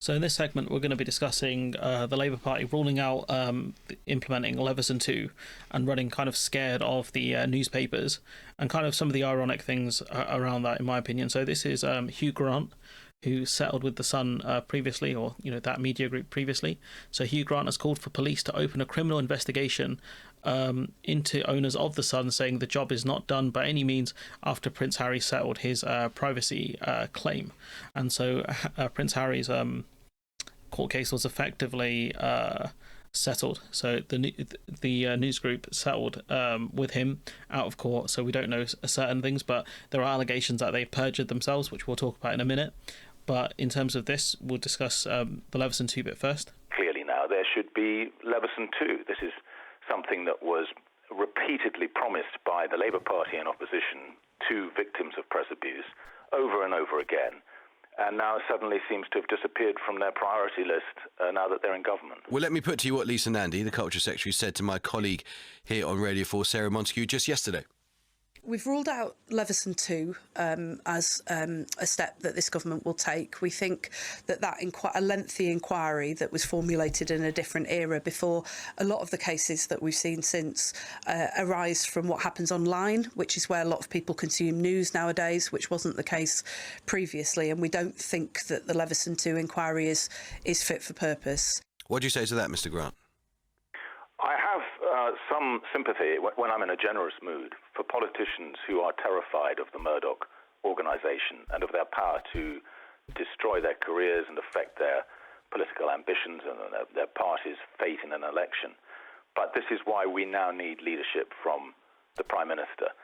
So in this segment, we're going to be discussing the Labour Party ruling out implementing Leveson 2 and running kind of scared of the newspapers and kind of some of the ironic things around that, in my opinion. So this is Hugh Grant, who settled with The Sun previously, or that media group previously. So Hugh Grant has called for police to open a criminal investigation into owners of The Sun, saying the job is not done by any means after Prince Harry settled his privacy claim. And so Prince Harry's court case was effectively settled. So the news group settled with him out of court. So we don't know certain things, but there are allegations that they've perjured themselves, which we'll talk about in a minute. But in terms of this, we'll discuss the Leveson 2 bit first. Clearly now there should be Leveson 2. This is something that was repeatedly promised by the Labour Party in opposition to victims of press abuse over and over again, and now suddenly seems to have disappeared from their priority list now that they're in government. Well, let me put to you what Lisa Nandy, the Culture Secretary, said to my colleague here on Radio 4, Sarah Montague, just yesterday. We've ruled out Leveson 2 as a step that this government will take. We think that a lengthy inquiry that was formulated in a different era before a lot of the cases that we've seen since arise from what happens online, which is where a lot of people consume news nowadays, which wasn't the case previously. And we don't think that the Leveson 2 inquiry is fit for purpose. What do you say to that, Mr. Grant? I have some sympathy when I'm in a generous mood for politicians who are terrified of the Murdoch organisation and of their power to destroy their careers and affect their political ambitions and their party's fate in an election. But this is why we now need leadership from the Prime Minister.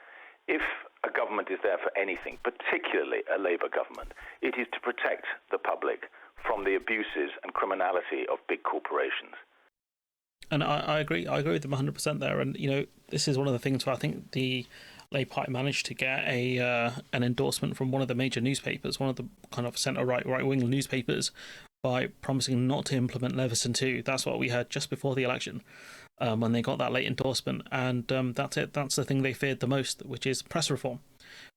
If a government is there for anything, particularly a Labour government, it is to protect the public from the abuses and criminality of big corporations. And I agree with them 100% there. And, this is one of the things where I think the Labour Party managed to get an endorsement from one of the major newspapers, one of the kind of right-wing newspapers, by promising not to implement Leveson 2. That's what we heard just before the election, when they got that late endorsement. And that's it. That's the thing they feared the most, which is press reform,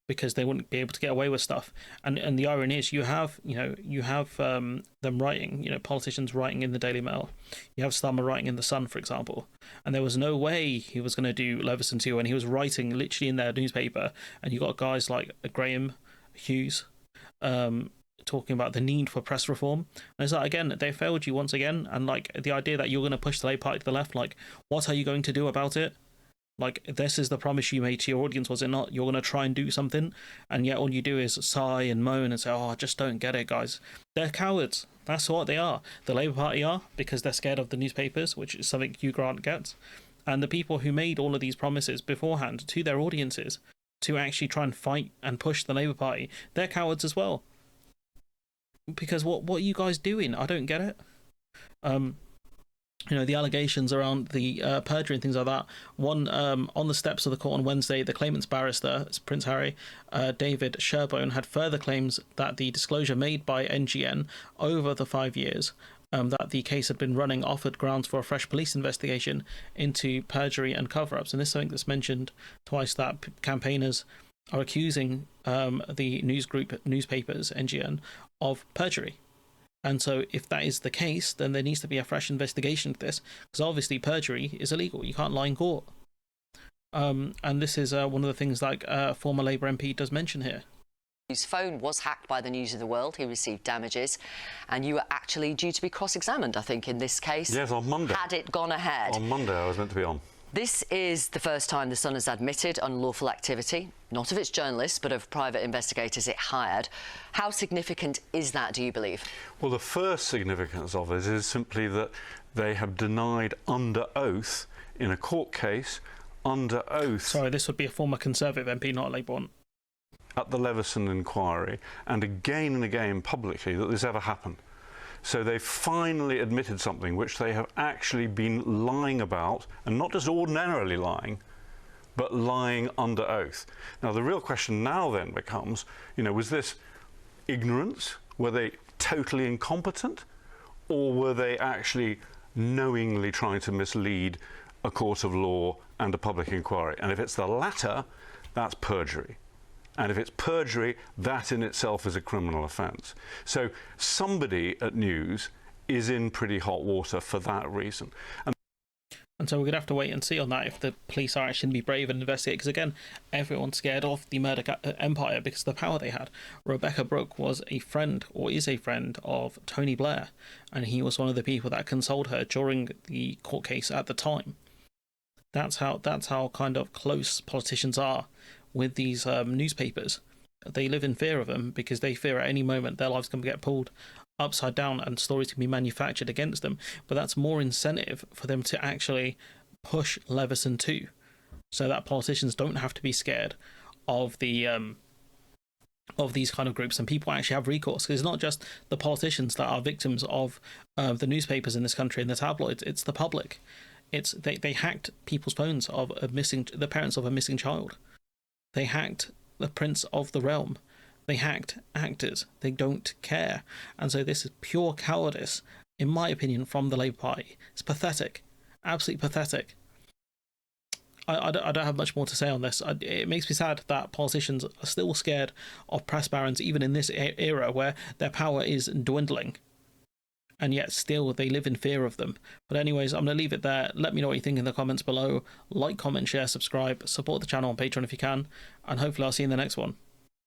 because they wouldn't be able to get away with stuff. And the irony is you have them writing, politicians writing in the Daily Mail. You have Starmer writing in The Sun, for example. And there was no way he was going to do Leveson 2, and he was writing literally in their newspaper. And you got guys like Graham Hughes talking about the need for press reform. And it's like, again, they failed you once again. And like the idea that you're going to push the Labour Party to the left, like, what are you going to do about it? Like, this is the promise you made to your audience, was it not? You're going to try and do something, and yet all you do is sigh and moan and say, oh, I just don't get it, guys. They're cowards. That's what they are. The Labour Party are, because they're scared of the newspapers, which is something Hugh Grant gets. And the people who made all of these promises beforehand to their audiences to actually try and fight and push the Labour Party, they're cowards as well. Because what are you guys doing? I don't get it. The allegations around the perjury and things like that. One, on the steps of the court on Wednesday, the claimant's barrister, Prince Harry, David Sherborne, had further claims that the disclosure made by NGN over the 5 years that the case had been running offered grounds for a fresh police investigation into perjury and cover-ups. And this is something that's mentioned twice, that campaigners are accusing the newspapers, NGN, of perjury. And so if that is the case, then there needs to be a fresh investigation into this, because obviously perjury is illegal. You can't lie in court. And this is one of the things like former Labour MP does mention here. His phone was hacked by the News of the World. He received damages. And you were actually due to be cross-examined, I think, in this case. Yes, on Monday. Had it gone ahead. On Monday I was meant to be on. This is the first time The Sun has admitted unlawful activity, not of its journalists, but of private investigators it hired. How significant is that, do you believe? Well, the first significance of it is simply that they have denied under oath, in a court case, under oath... Sorry, this would be a former Conservative MP, not a Labour one. ...at the Leveson inquiry, and again publicly, that this ever happened. So they finally admitted something which they have actually been lying about, and not just ordinarily lying, but lying under oath. Now, the real question now then becomes, was this ignorance? Were they totally incompetent? Or were they actually knowingly trying to mislead a court of law and a public inquiry? And if it's the latter, that's perjury. And if it's perjury, that in itself is a criminal offence. So somebody at News is in pretty hot water for that reason. And so we're going to have to wait and see on that if the police are actually going to be brave and investigate. Because again, everyone's scared of the Murdoch empire because of the power they had. Rebecca Brooke was a friend, or is a friend, of Tony Blair. And he was one of the people that consoled her during the court case at the time. That's how kind of close politicians are with these newspapers. They live in fear of them because they fear at any moment their lives can get pulled upside down and stories can be manufactured against them. But that's more incentive for them to actually push Leveson too, so that politicians don't have to be scared of the of these kind of groups, and people actually have recourse. Because it's not just the politicians that are victims of the newspapers in this country and the tabloids, it's the public. It's they hacked people's phones of the parents of a missing child. They hacked the Prince of the Realm. They hacked actors. They don't care. And so this is pure cowardice, in my opinion, from the Labour Party. It's pathetic. Absolutely pathetic. I don't have much more to say on this. It makes me sad that politicians are still scared of press barons, even in this era where their power is dwindling. And yet still they live in fear of them. But anyways, I'm going to leave it there. Let me know what you think in the comments below. Like, comment, share, subscribe. Support the channel on Patreon if you can. And hopefully I'll see you in the next one.